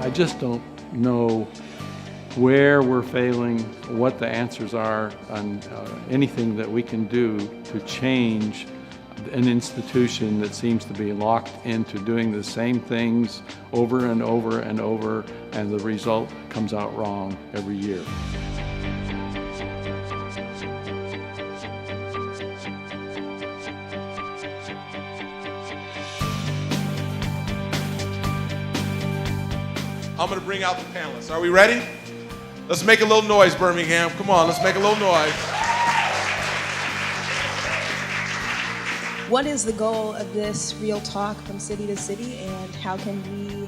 I just don't know where we're failing, what the answers are, and anything that we can do to change an institution that seems to be locked into doing the same things over and over and over, and the result comes out wrong every year. I'm going to bring out the panelists. Are we ready? Let's make a little noise, Birmingham. Come on, let's make a little noise. What is the goal of this Real Talk from city to city, and how can we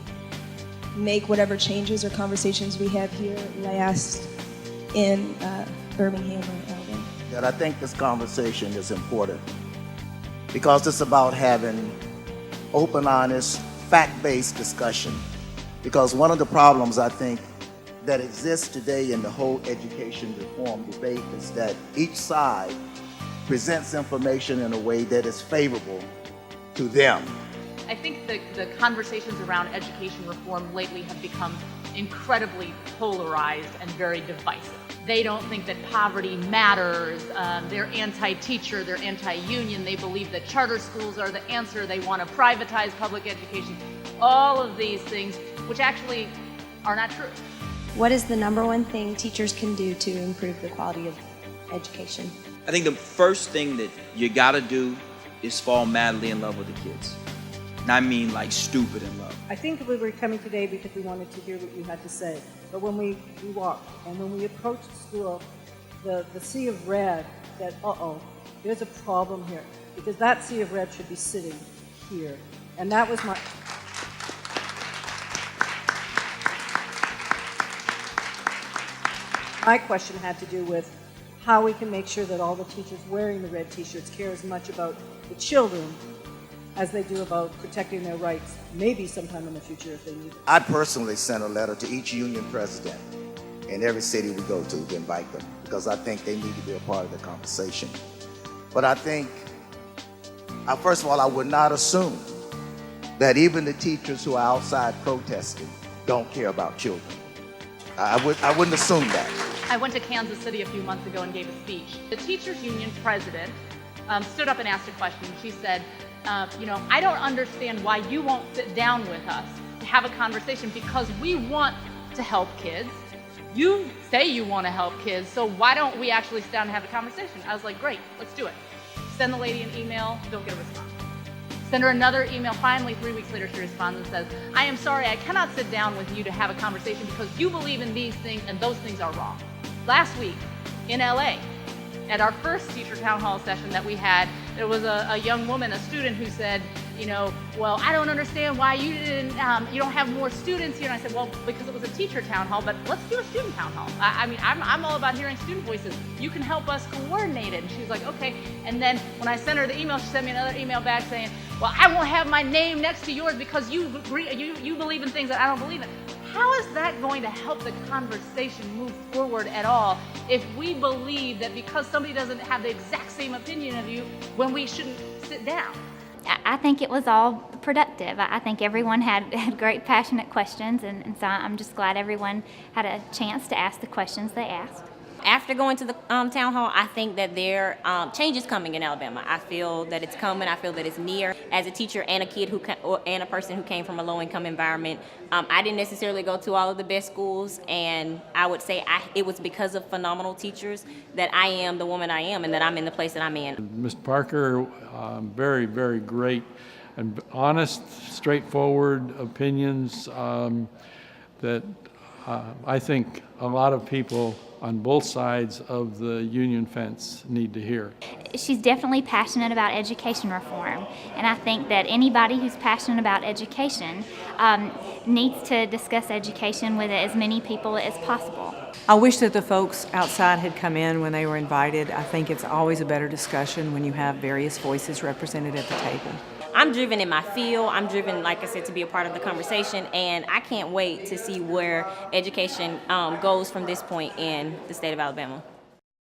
make whatever changes or conversations we have here last in Birmingham or Alabama? That I think this conversation is important because it's about having open, honest, fact-based discussion. Because one of the problems I think that exists today in the whole education reform debate is that each side presents information in a way that is favorable to them. I think the conversations around education reform lately have become incredibly polarized and very divisive. They don't think that poverty matters. They're anti-teacher, they're anti-union. They believe that charter schools are the answer. They want to privatize public education. All of these things, which actually are not true. What is the number one thing teachers can do to improve the quality of education? I think the first thing that you gotta do is fall madly in love with the kids. And I mean like stupid in love. I think we were coming today because we wanted to hear what you had to say. But when we walked and when we approached school, the sea of red said, uh-oh, there's a problem here. Because that sea of red should be sitting here. And that was my question had to do with how we can make sure that all the teachers wearing the red t-shirts care as much about the children as they do about protecting their rights, maybe sometime in the future if they need it. I personally sent a letter to each union president in every city we go to invite them, because I think they need to be a part of the conversation. But I think, first of all, I would not assume that even the teachers who are outside protesting don't care about children. I wouldn't assume that. I went to Kansas City a few months ago and gave a speech. The teachers union president stood up and asked a question. She said, I don't understand why you won't sit down with us to have a conversation, because we want to help kids. You say you want to help kids, so why don't we actually sit down and have a conversation? I was like, great, let's do it. Send the lady an email, don't get a response. Send her another email. Finally, 3 weeks later, she responds and says, I am sorry, I cannot sit down with you to have a conversation because you believe in these things and those things are wrong. Last week in LA, at our first teacher town hall session that we had, there was a young woman, a student, who said, well, I don't understand why you don't have more students here. And I said, well, because it was a teacher town hall, but let's do a student town hall. I'm all about hearing student voices. You can help us coordinate it. And she was like, okay. And then when I sent her the email, she sent me another email back saying, well, I won't have my name next to yours because you believe in things that I don't believe in. How is that going to help the conversation move forward at all if we believe that because somebody doesn't have the exact same opinion of you, when we shouldn't sit down? I think it was all productive. I think everyone had great, passionate questions, and so I'm just glad everyone had a chance to ask the questions they asked. After going to the town hall, I think that there change is coming in Alabama. I feel that it's coming. I feel that it's near. As a teacher and a kid and a person who came from a low-income environment, I didn't necessarily go to all of the best schools, and I would say it was because of phenomenal teachers that I am the woman I am and that I'm in the place that I'm in. Mr. Parker, very, very great and honest, straightforward opinions that I think a lot of people on both sides of the union fence need to hear. She's definitely passionate about education reform, and I think that anybody who's passionate about education needs to discuss education with as many people as possible. I wish that the folks outside had come in when they were invited. I think it's always a better discussion when you have various voices represented at the table. I'm driven in my field. I'm driven, like I said, to be a part of the conversation, and I can't wait to see where education goes from this point in the state of Alabama.